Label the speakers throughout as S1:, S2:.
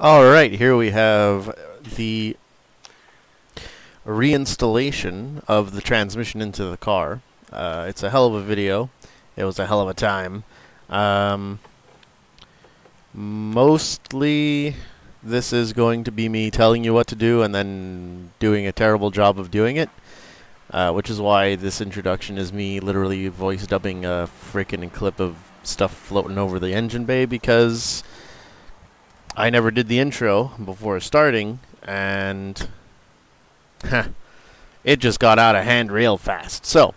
S1: Alright, here we have the reinstallation of the transmission into the car. It's a hell of a video. It was a hell of a time. Mostly this is going to be me telling you what to do and then doing a terrible job of doing it. Which is why this introduction is me literally voice dubbing a freaking clip of stuff floating over the engine bay, because I never did the intro before starting, and it just got out of hand real fast. So,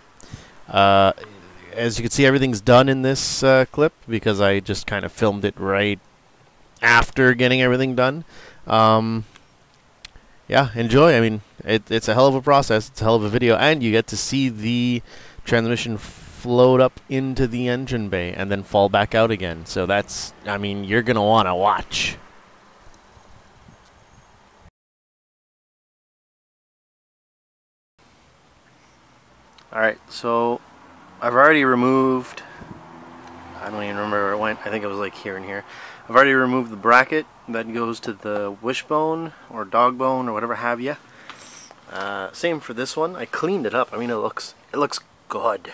S1: as you can see, everything's done in this clip because I just kind of filmed it right after getting everything done. Yeah, enjoy. I mean, it's a hell of a process. It's a hell of a video, and you get to see the transmission float up into the engine bay and then fall back out again. So that's, I mean, you're going to want to watch. Alright, so I've already removed, I don't even remember where it went, I think it was like here and here. I've already removed the bracket that goes to the wishbone or dog bone or whatever have you. Same for this one. I cleaned it up. I mean, it looks good.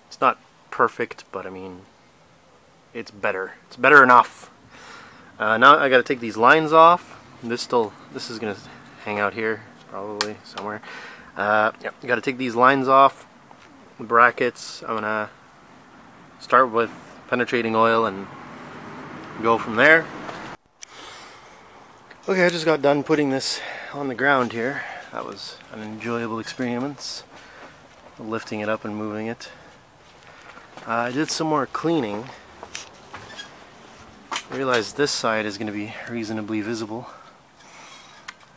S1: It's not perfect, but I mean, it's better. It's better enough. Now I got to take these lines off. This is gonna hang out here probably somewhere. Yep, you got to take these lines off, the brackets. I'm gonna start with penetrating oil and go from there. Okay, I just got done putting this on the ground here. That was an enjoyable experience, lifting it up and moving it. I did some more cleaning. I realized this side is going to be reasonably visible,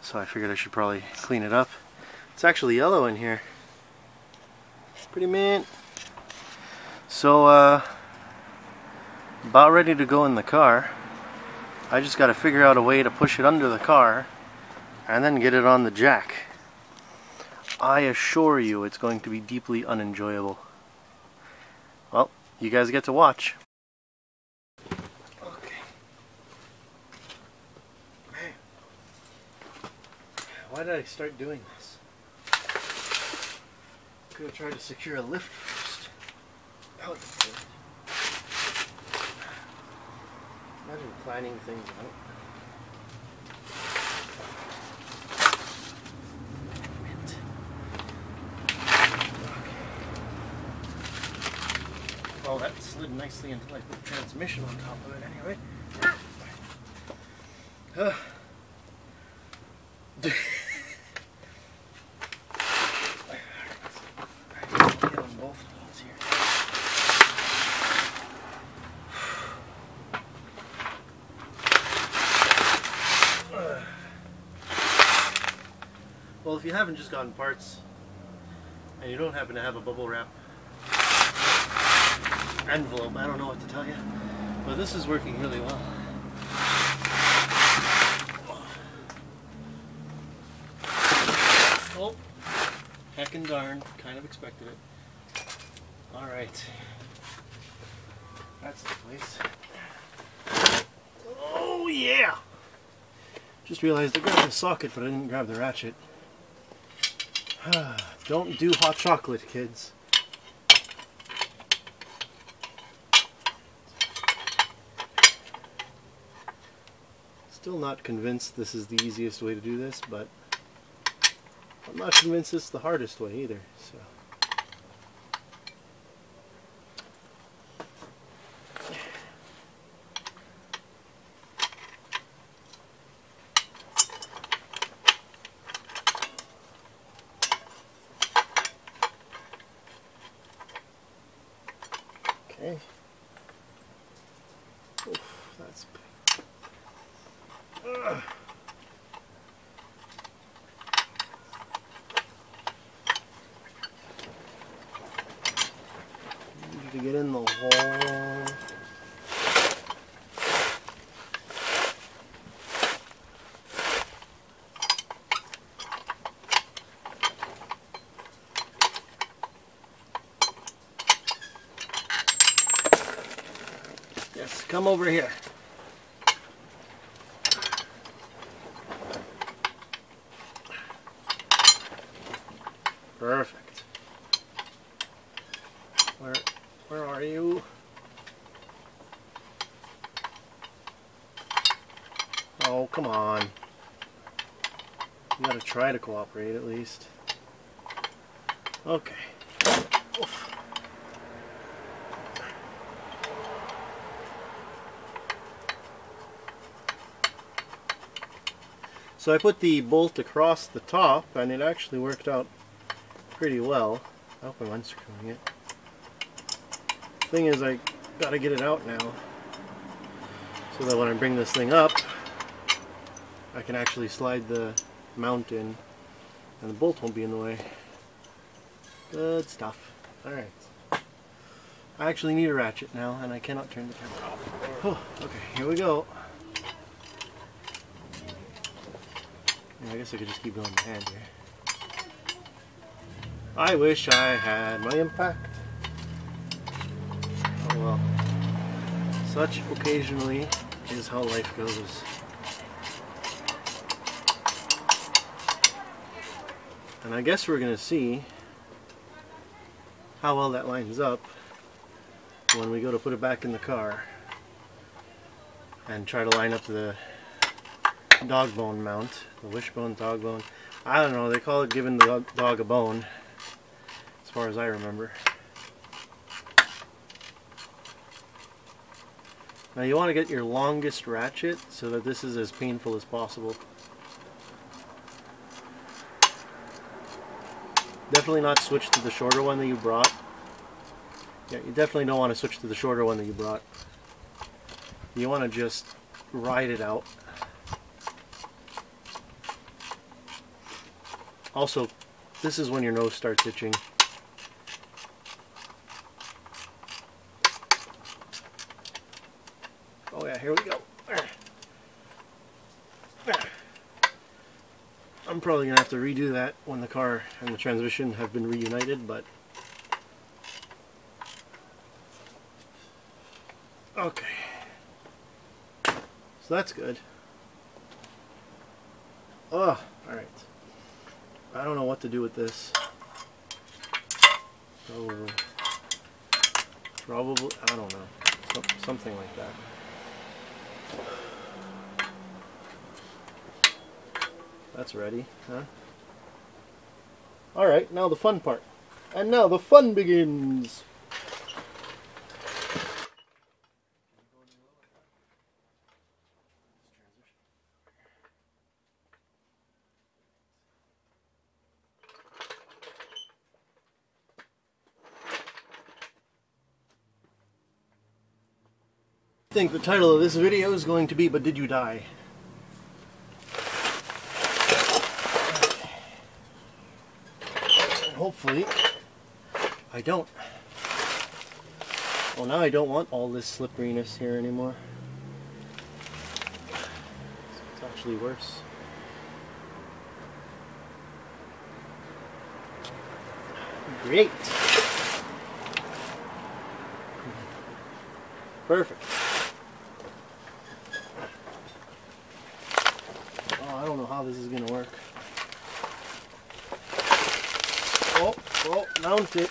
S1: so I figured I should probably clean it up. It's actually yellow in here. Pretty mint. So, about ready to go in the car. I just got to figure out a way to push it under the car and then get it on the jack. I assure you it's going to be deeply unenjoyable. Well, you guys get to watch. Okay. Man. Why did I start doing this? Could have tried to secure a lift first. That would be good. Imagine planning things out. Well, that slid nicely until I put the transmission on top of it anyway. Get on both knees here. Well, if you haven't just gotten parts and you don't happen to have a bubble wrap envelope, I don't know what to tell you, but this is working really well. Oh, heckin' darn, kind of expected it. Alright, that's the place. Oh yeah! Just realized I grabbed the socket, but I didn't grab the ratchet. Don't do hot chocolate, kids. Still not convinced this is the easiest way to do this, but I'm not convinced it's the hardest way either, so. Okay. Oof, that's big. Need to get in the hole. Yes, come over here. Perfect. Where are you? Oh, come on. You gotta try to cooperate at least. Okay. Oof. So I put the bolt across the top and it actually worked out pretty well. I hope I'm unscrewing it. Thing is, I gotta get it out now so that when I bring this thing up I can actually slide the mount in and the bolt won't be in the way. Good stuff. Alright. I actually need a ratchet now and I cannot turn the camera off. Oh, okay, here we go. I guess I could just keep going by hand here. I wish I had my impact. Oh well. Such occasionally is how life goes. And I guess we're going to see how well that lines up when we go to put it back in the car and try to line up the dog bone mount, the wishbone, dog bone. I don't know, they call it giving the dog a bone, as far as I remember. Now you want to get your longest ratchet so that this is as painful as possible. Definitely not switch to the shorter one that you brought. Yeah, you definitely don't want to switch to the shorter one that you brought. You want to just ride it out. Also, this is when your nose starts itching. Oh yeah, here we go. I'm probably going to have to redo that when the car and the transmission have been reunited, but... Okay. So that's good. Oh, alright. I don't know what to do with this. So, probably, I don't know. Something like that. That's ready, huh? Alright, now the fun part. And now the fun begins! I think the title of this video is going to be, But Did You Die? Hopefully, I don't. Well, now I don't want all this slipperiness here anymore. It's actually worse. Great. Perfect. Oh, I don't know how this is going to work. Oh, mount it.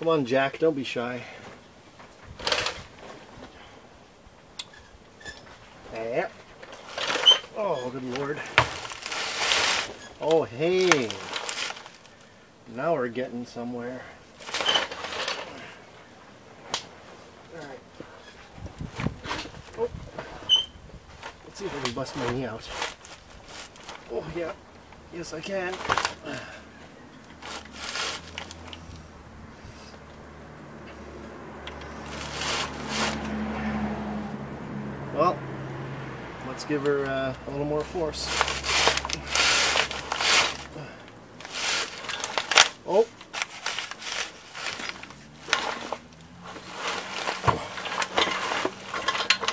S1: Come on, Jack, don't be shy. Yeah. Oh, good lord. Oh, hey. Now we're getting somewhere. See if I can bust my knee out. Oh yeah, yes I can. Well, let's give her a little more force. Oh.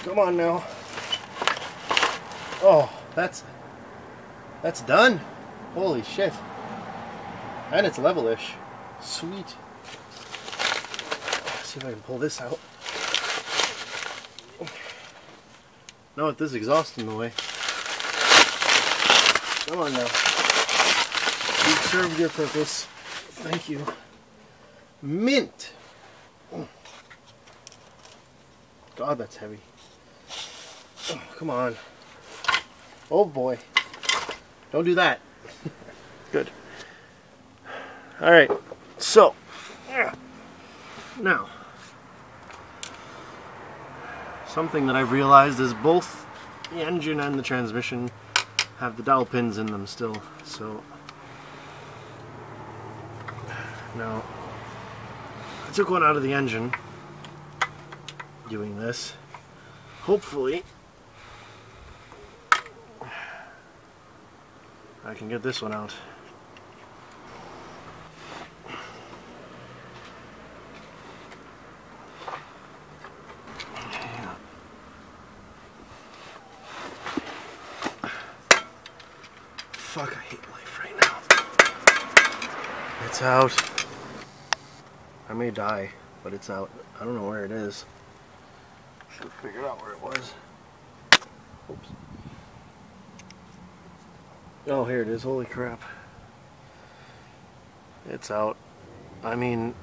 S1: Come on now. Oh, that's done. Holy shit. And it's level-ish. Sweet. Let's see if I can pull this out. Not with this exhaust in the way. Come on now. You've served your purpose. Thank you. Mint! God, that's heavy. Oh, come on. Oh boy. Don't do that. Good. Alright, so. Now. Something that I've realized is both the engine and the transmission have the dowel pins in them still. So. Now. I took one out of the engine doing this. Hopefully I can get this one out. Fuck, I hate life right now. It's out. I may die, but it's out. I don't know where it is. Should have figured out where it was. Oops. Oh, here it is. Holy crap. It's out. I mean,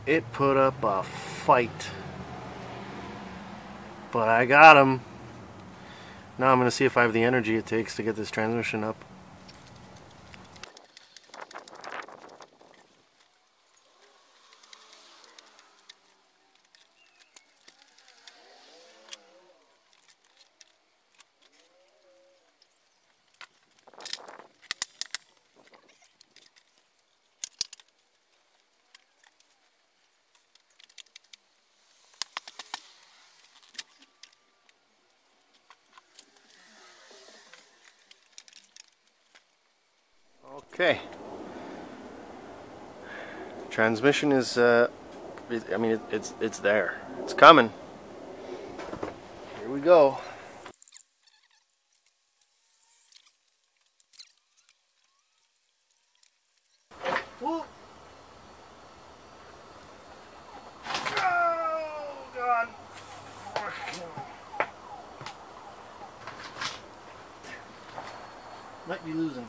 S1: it put up a fight. But I got him. Now I'm going to see if I have the energy it takes to get this transmission up. Okay. Transmission is, I mean, it's there. It's coming. Here we go. Whoa. Oh, God. Might be losing.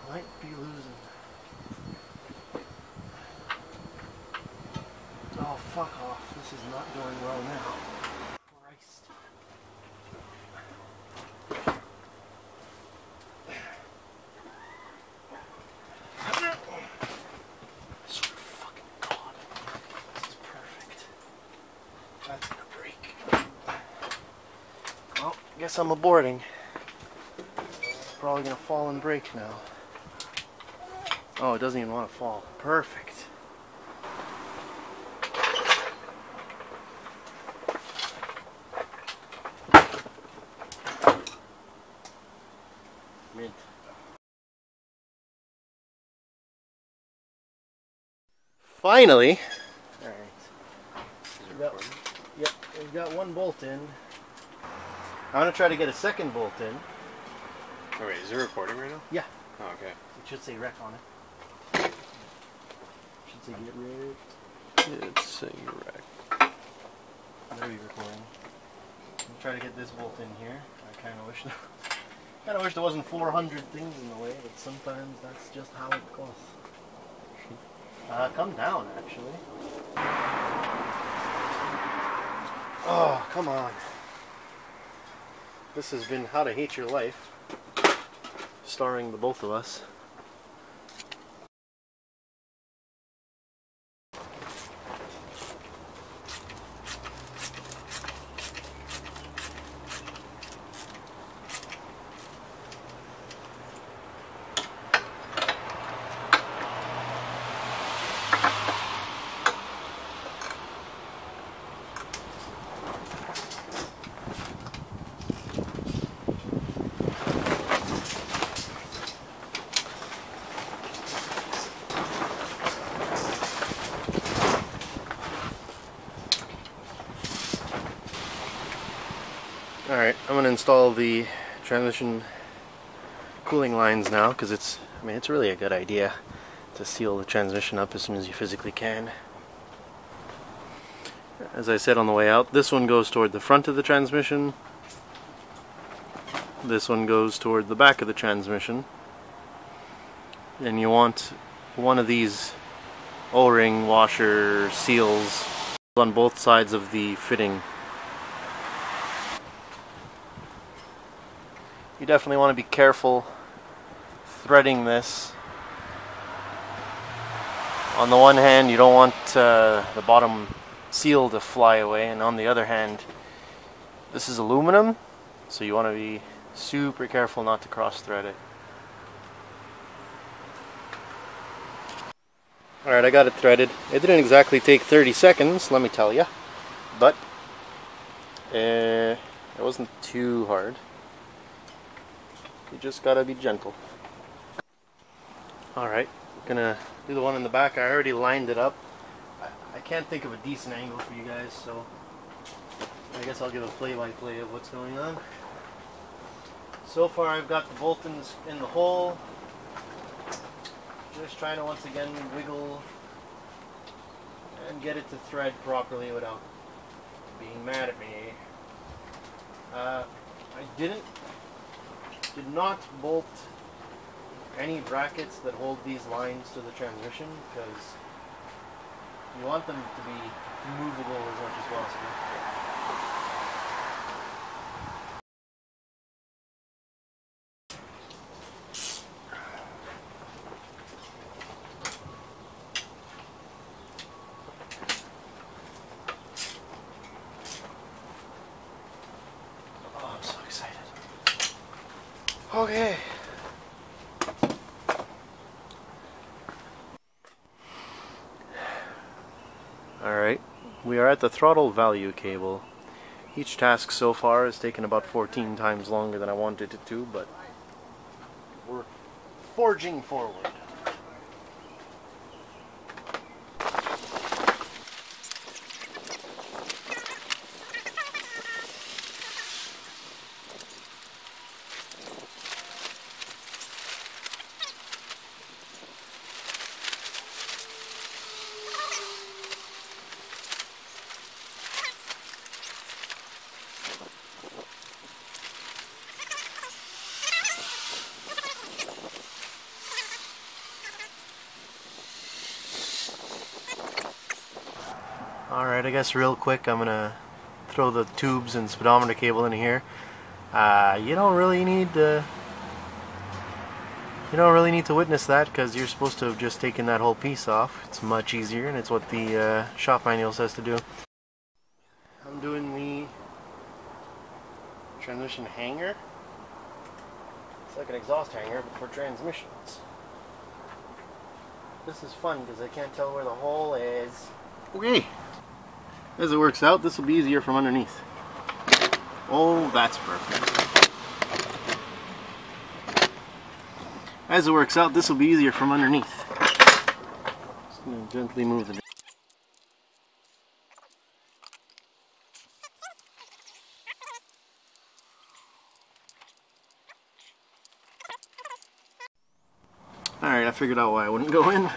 S1: Might be losing. Oh, fuck off. This is not going well now. Christ. I swear to fucking God. This is perfect. That's gonna break. Well, guess I'm aborting. Probably gonna fall and break now. Oh, it doesn't even want to fall. Perfect. Mint. Finally. Alright. We've got one bolt in. I'm gonna try to get a second bolt in.
S2: Oh wait, is it recording right now?
S1: Yeah.
S2: Oh, okay.
S1: It should say rec on it. Should say get wrecked.
S2: It's saying rec.
S1: There we recording. I'm trying to get this bolt in here. I kind of wish there wasn't 400 things in the way, but sometimes that's just how it goes. Come down, actually. Oh, come on. This has been How to Hate Your Life, starring the both of us. Alright, I'm going to install the transmission cooling lines now, because it's really a good idea to seal the transmission up as soon as you physically can. as I said on the way out, this one goes toward the front of the transmission. This one goes toward the back of the transmission. And you want one of these O-ring washer seals on both sides of the fitting. You definitely want to be careful threading this. On the one hand, you don't want the bottom seal to fly away, and on the other hand, this is aluminum, so you want to be super careful not to cross thread it. Alright, I got it threaded. It didn't exactly take 30 seconds, let me tell you, but it wasn't too hard. You just gotta be gentle. Alright, gonna do the one in the back. I already lined it up. I can't think of a decent angle for you guys, so I guess I'll give a play-by-play of what's going on. So far I've got the bolt in the hole. Just trying to once again wiggle and get it to thread properly without being mad at me. I did not bolt any brackets that hold these lines to the transmission because you want them to be movable as much as possible. Oh, I'm so excited. Okay. Alright, we are at the throttle value cable. Each task so far has taken about 14 times longer than I wanted it to, but we're forging forward. Alright, I guess real quick I'm gonna throw the tubes and speedometer cable in here. You don't really need to witness that because you're supposed to have just taken that whole piece off. It's much easier, and it's what the shop manual says to do. I'm doing the transmission hanger. It's like an exhaust hanger but for transmissions. This is fun because I can't tell where the hole is. Okay. As it works out, this will be easier from underneath. Oh, that's perfect. As it works out, this will be easier from underneath. Just going to gently move the... Alright, I figured out why I wouldn't go in.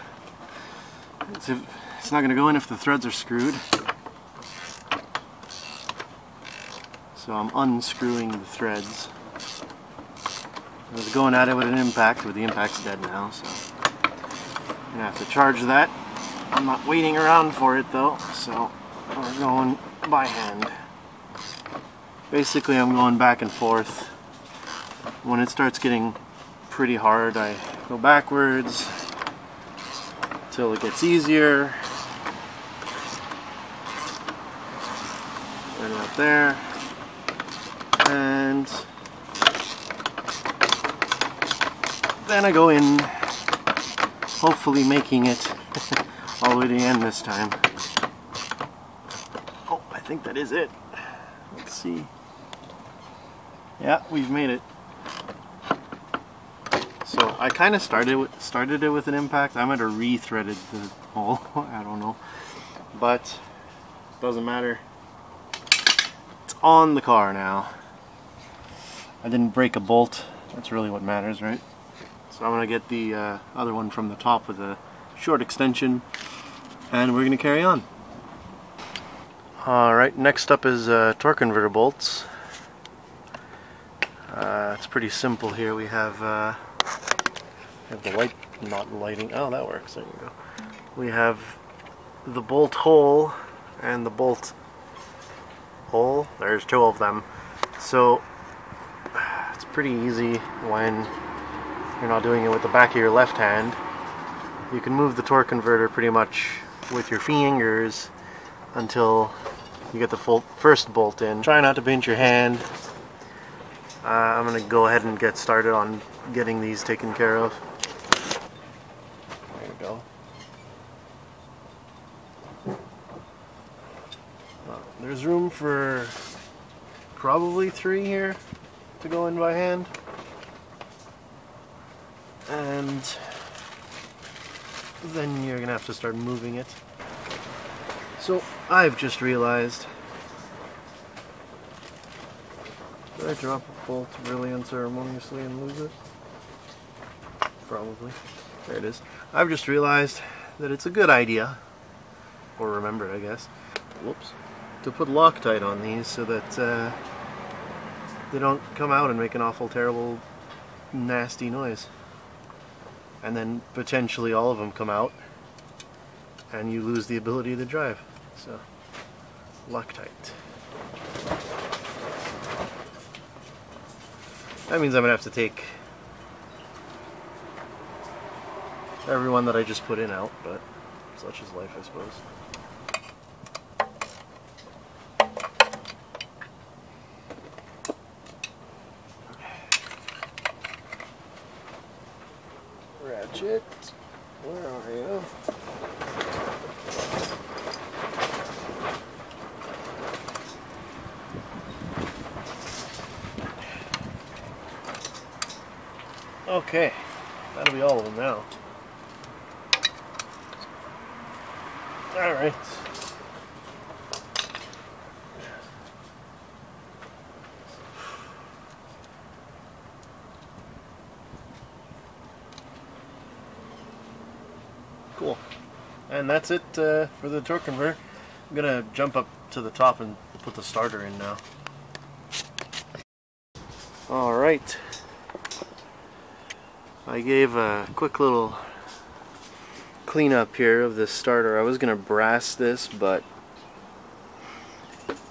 S1: It's not going to go in if the threads are screwed. So I'm unscrewing the threads. I was going at it with an impact, but the impact's dead now, so I'm gonna have to charge that. I'm not waiting around for it though, so we're going by hand. Basically I'm going back and forth. When it starts getting pretty hard, I go backwards until it gets easier. Right out there. And then I go in, hopefully making it all the way to the end this time. Oh, I think that is it. Let's see. Yeah, we've made it. So I kind of started it with an impact. I might have re-threaded the hole. I don't know, but it doesn't matter. It's on the car now. I didn't break a bolt. That's really what matters, right? So I'm going to get the other one from the top with a short extension, and we're going to carry on. Alright, next up is torque converter bolts. It's pretty simple here. We have the light not lighting. Oh, that works. There you go. We have the bolt hole and the bolt hole. There's two of them. So it's pretty easy when you're not doing it with the back of your left hand. You can move the torque converter pretty much with your fingers until you get the first bolt in. Try not to pinch your hand. I'm going to go ahead and get started on getting these taken care of. There we go. There's room for probably 3 here to go in by hand. And then you're going to have to start moving it. So I've just realized, did I drop a bolt really unceremoniously and lose it? Probably. There it is. I've just realized that it's a good idea, or remembered I guess, whoops, to put Loctite on these so that they don't come out and make an awful terrible nasty noise. And then potentially all of them come out and you lose the ability to drive. So, Loctite. That means I'm going to have to take every one that I just put in out, but such is life, I suppose. Ratchet, where are you? Okay, that'll be all of them now. Alright. Cool. And that's it for the torque converter. I'm gonna jump up to the top and put the starter in now. Alright. I gave a quick little cleanup here of this starter. I was gonna brass this, but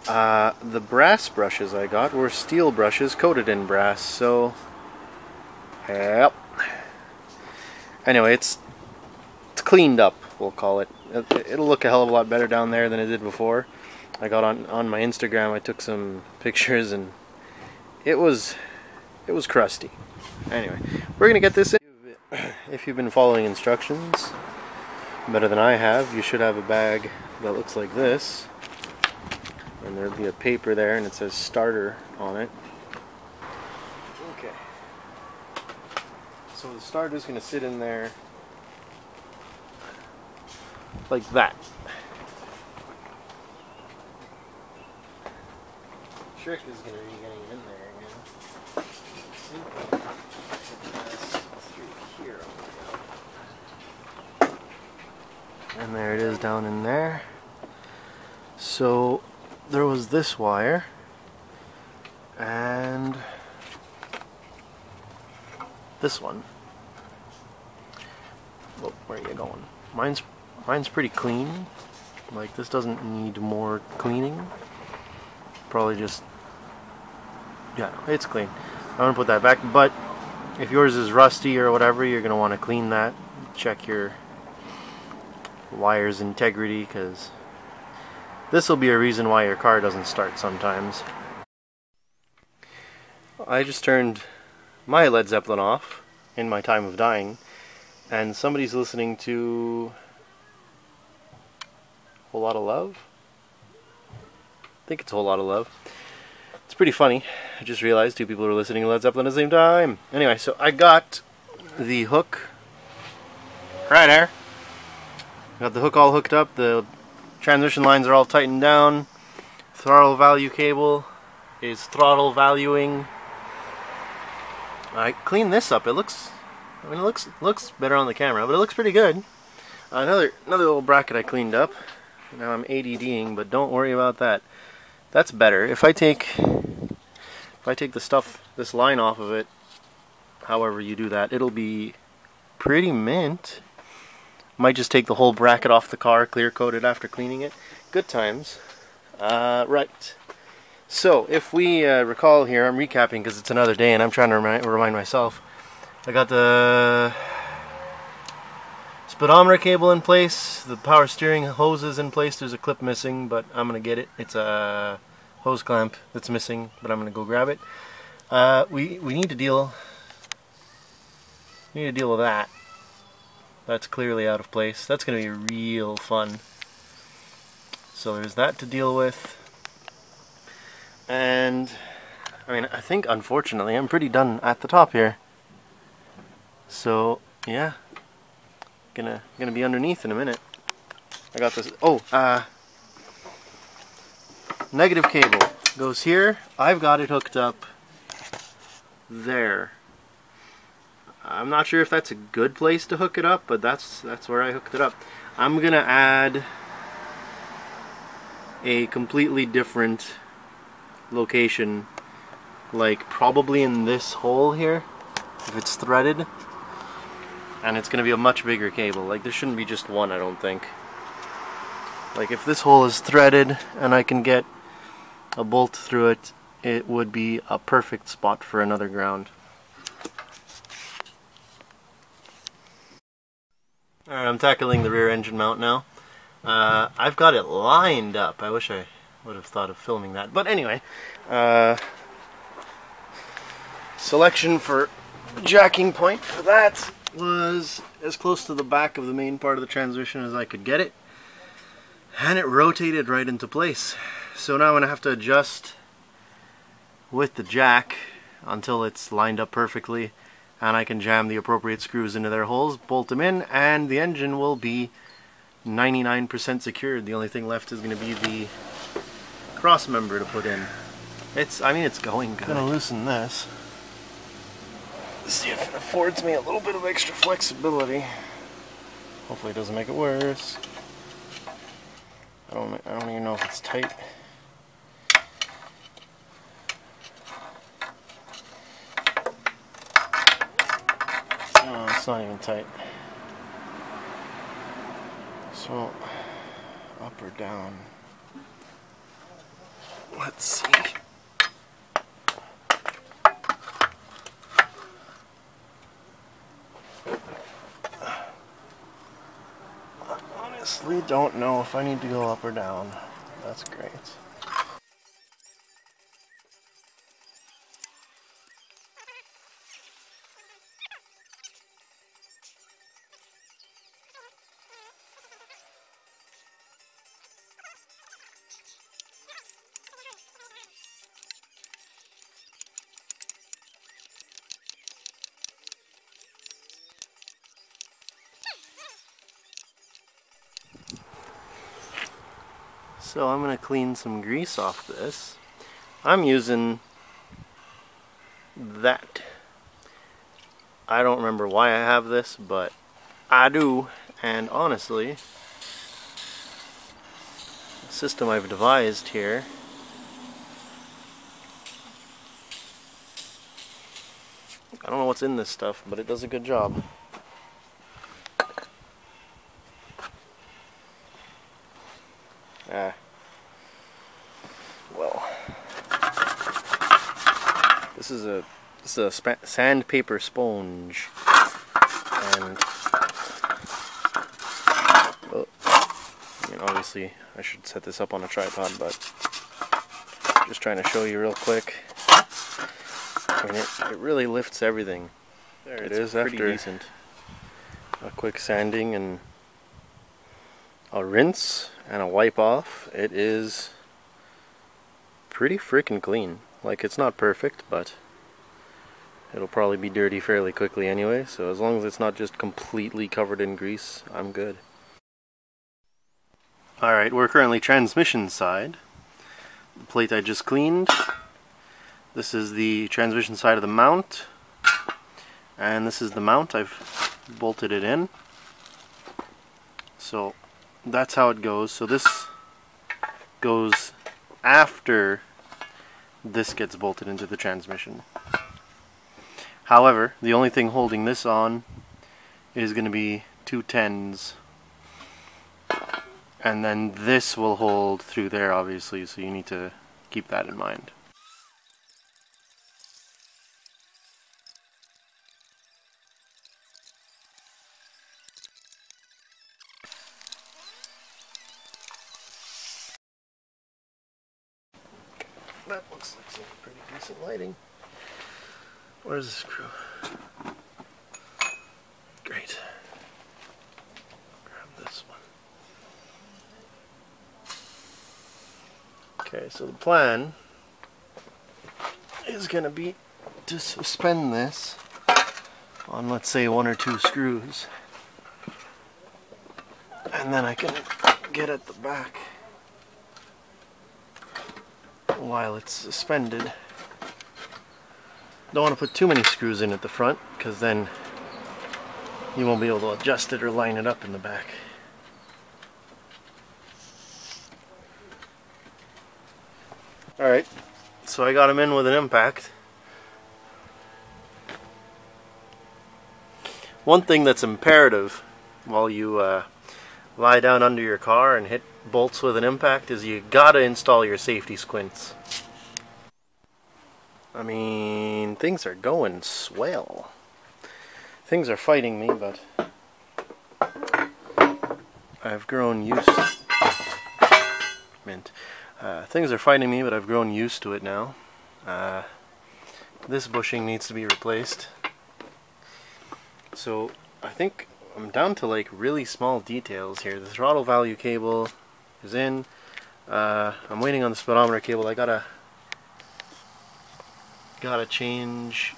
S1: the brass brushes I got were steel brushes coated in brass, so yep. Anyway, it's cleaned up, we'll call it. It'll look a hell of a lot better down there than it did before. I got on my Instagram, I took some pictures and it was crusty. Anyway, we're gonna get this in. If you've been following instructions better than I have, you should have a bag that looks like this, and there'll be a paper there and it says starter on it. Okay, so the starter's gonna sit in there like that. Trick is gonna be getting in there again. Through here. And there it is down in there. So there was this wire and this one. Well, where are you going? Mine's pretty clean. Like, this doesn't need more cleaning. Probably just, yeah, no, it's clean. I'm gonna put that back, but if yours is rusty or whatever, you're gonna want to clean that. Check your wire's integrity, because this will be a reason why your car doesn't start sometimes. I just turned my Led Zeppelin off in my time of dying, and somebody's listening to Whole Lot of Love? I think it's a Whole Lot of Love. It's pretty funny. I just realized 2 people were listening to Led Zeppelin at the same time. Anyway, so I got the hook right there. Got the hook all hooked up. The transmission lines are all tightened down. Throttle value cable is throttle valuing. I cleaned this up. It looks better on the camera, but it looks pretty good. Another little bracket I cleaned up. Now I'm ADDing, but don't worry about that. That's better. If I take the stuff, this line off of it, however you do that, it'll be pretty mint. Might just take the whole bracket off the car, clear coat it after cleaning it. Good times. Right. So, if we recall here, I'm recapping because it's another day and I'm trying to remind myself. I got the speedometer cable in place, the power steering hose is in place. There's a clip missing, but I'm going to get it. It's a hose clamp that's missing, but I'm going to go grab it. We need to deal with that. That's clearly out of place. That's going to be real fun. So there's that to deal with. And I mean, I think unfortunately I'm pretty done at the top here. So yeah, gonna be underneath in a minute. I got this. Oh, negative cable goes here. I've got it hooked up there. I'm not sure if that's a good place to hook it up, but that's where I hooked it up. I'm gonna add a completely different location, like probably in this hole here, if it's threaded, and it's gonna be a much bigger cable. Like there shouldn't be just one, I don't think. Like if this hole is threaded and I can get a bolt through it, it would be a perfect spot for another ground. Alright, I'm tackling the rear engine mount now. I've got it lined up. I wish I would have thought of filming that. But anyway, selection for jacking point for that was as close to the back of the main part of the transmission as I could get it. And it rotated right into place. So now I'm going to have to adjust with the jack until it's lined up perfectly, and I can jam the appropriate screws into their holes, bolt them in, and the engine will be 99% secured. The only thing left is going to be the cross member to put in. I mean, it's going good. I'm going to loosen this. See if it affords me a little bit of extra flexibility. Hopefully it doesn't make it worse. I don't even know if it's tight. No, it's not even tight. So, up or down? Let's see. I honestly don't know if I need to go up or down. That's great. So I'm going to clean some grease off this. I'm using that. I don't remember why I have this, but I do. And honestly, the system I've devised here I don't know what's in this stuff, but it does a good job. Well, this is a sandpaper sponge, and well, I mean, obviously I should set this up on a tripod, but just trying to show you real quick. I mean, it really lifts everything. There it is after decent. A quick sanding and a rinse and a wipe off. It is pretty freaking clean. Like, it's not perfect, but it'll probably be dirty fairly quickly anyway, so as long as it's not just completely covered in grease, I'm good. Alright, we're currently transmission side. The plate I just cleaned. This is the transmission side of the mount, and this is the mount. I've bolted it in. So that's how it goes. So this goes after this gets bolted into the transmission. However, the only thing holding this on is going to be 2 10s, and then this will hold through there, obviously, so you need to keep that in mind. That looks like some pretty decent lighting. Where's the screw? Great. Grab this one. Okay, so the plan is going to be to suspend this on, let's say, 1 or 2 screws. And then I can get at the back while it's suspended. Don't want to put too many screws in at the front, because then you won't be able to adjust it or line it up in the back. Alright, so I got them in with an impact. One thing that's imperative while you lie down under your car and hit bolts with an impact is you gotta install your safety squints. I mean, things are going swell. Things are fighting me, but I've grown used. Things are fighting me, but I've grown used to it now. This bushing needs to be replaced. So I think I'm down to like really small details here. The throttle value cable is in. I'm waiting on the speedometer cable. I gotta change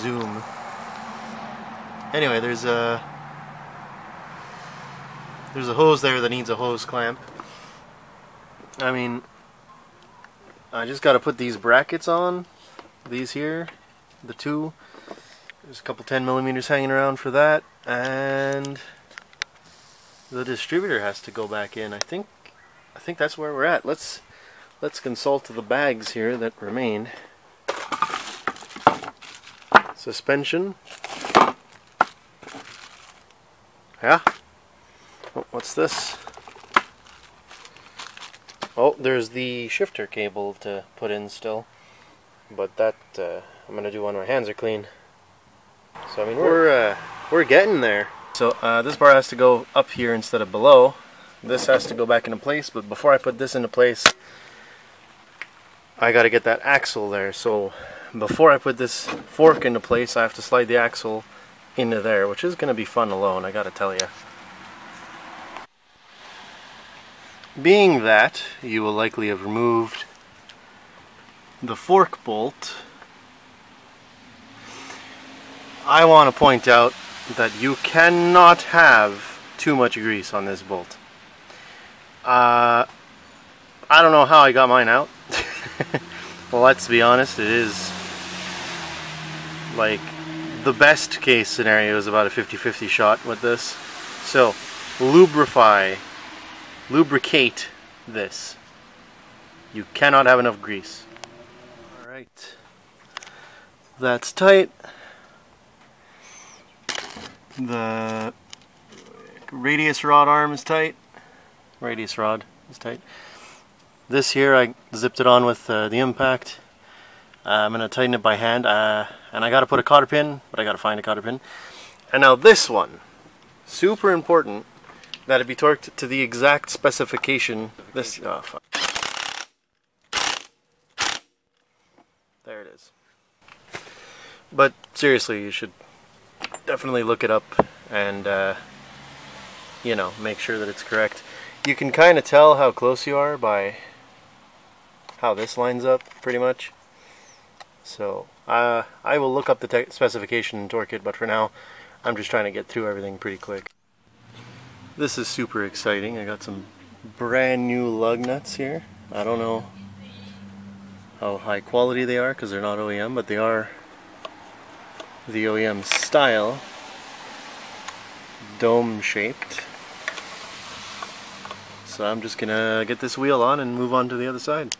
S1: zoom. Anyway, there's a hose there that needs a hose clamp. I mean, I just gotta put these brackets on. These here, the 2. There's a couple 10mm hanging around for that, and the distributor has to go back in. I think that's where we're at. Let's consult the bags here that remain. Suspension. Yeah. Oh, what's this? Oh, there's the shifter cable to put in still, but that I'm gonna do when my hands are clean. So I mean, we're getting there. So this bar has to go up here instead of below. This has to go back into place, but before I put this into place, I gotta get that axle there. So before I put this fork into place, I have to slide the axle into there, which is gonna be fun alone, I gotta tell you. Being that you will likely have removed the fork bolt, I want to point out that you cannot have too much grease on this bolt. I don't know how I got mine out. Well, let's be honest, it is like the best case scenario is about a 50-50 shot with this. So lubricate this. You cannot have enough grease. Alright, that's tight. The radius rod arm is tight. Radius rod is tight. This here, I zipped it on with the impact. I'm going to tighten it by hand, and I got to put a cotter pin, but I got to find a cotter pin. And now this one, super important that it be torqued to the exact specification. This, oh fuck. There it is. But seriously, you should definitely look it up and you know, make sure that it's correct. You can kind of tell how close you are by how this lines up, pretty much. So I will look up the specification and torque it, but for now I'm just trying to get through everything pretty quick. This is super exciting. I got some brand new lug nuts here. I don't know how high quality they are because they're not OEM, but they are the OEM style. dome shaped. So I'm just gonna get this wheel on and move on to the other side.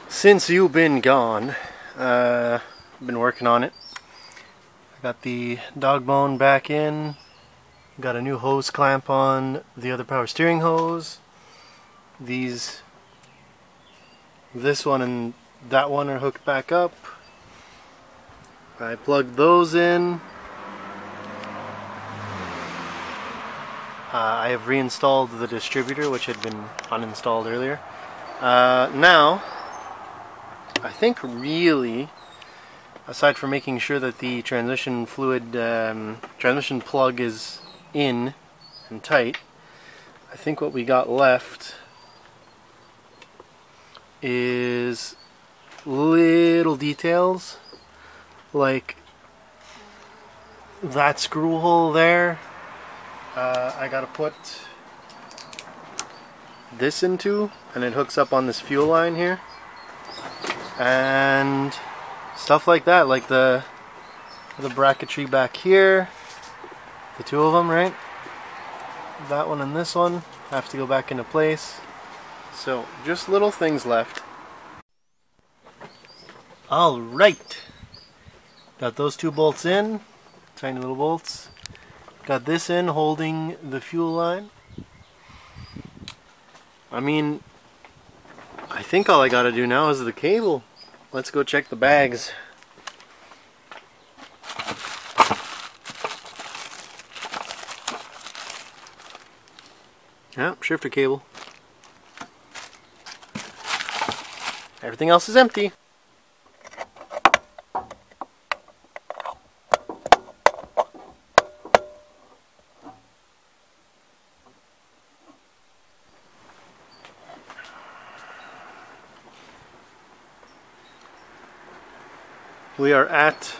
S1: Since you've been gone, I've been working on it. I got the dog bone back in, got a new hose clamp on the other power steering hose. This one and that one are hooked back up. I plugged those in. I have reinstalled the distributor, which had been uninstalled earlier. Now, I think really, aside from making sure that the transmission fluid, transmission plug is in and tight, I think what we got left is little details like that screw hole there. I gotta put this into, and it hooks up on this fuel line here. And stuff like that, like the bracketry back here, the two of them, right? That one and this one have to go back into place. So just little things left. Alright, got those two bolts in, tiny little bolts. Got this in holding the fuel line. I mean, I think all I gotta do now is the cable. Let's go check the bags. Yeah, shifter cable. Everything else is empty. We are at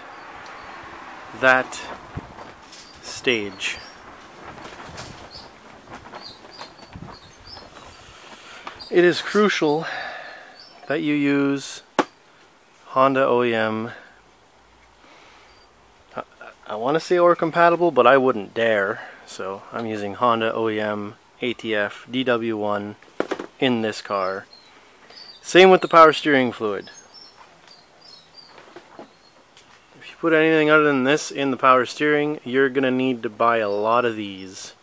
S1: that stage. It is crucial that you use Honda OEM. I want to say OR compatible, but I wouldn't dare. So I'm using Honda OEM ATF DW1 in this car. Same with the power steering fluid. Put anything other than this in the power steering, you're gonna need to buy a lot of these.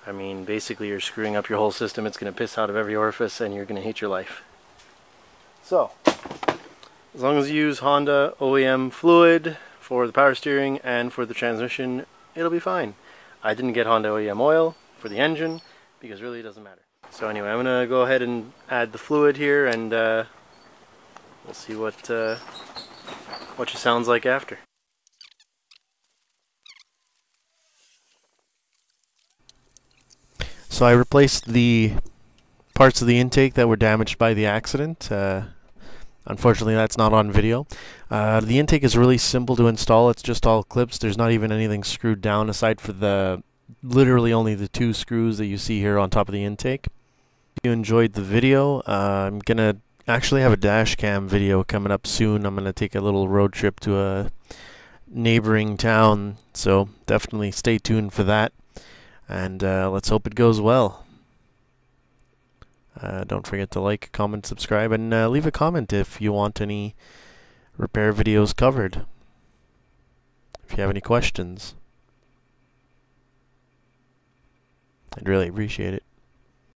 S1: I mean, basically you're screwing up your whole system. It's gonna piss out of every orifice and you're gonna hate your life. So, as long as you use Honda OEM fluid for the power steering and for the transmission, it'll be fine. I didn't get Honda OEM oil for the engine because really it doesn't matter. So anyway, I'm gonna go ahead and add the fluid here, and we'll see what it sounds like after. So I replaced the parts of the intake that were damaged by the accident. Unfortunately, that's not on video. The intake is really simple to install. It's just all clips. There's not even anything screwed down aside for literally only the two screws that you see here on top of the intake. If you enjoyed the video, I'm gonna actually have a dash cam video coming up soon. I'm gonna take a little road trip to a neighboring town, so definitely stay tuned for that, and let's hope it goes well. Don't forget to like, comment, subscribe, and leave a comment if you want any repair videos covered. If you have any questions, I'd really appreciate it.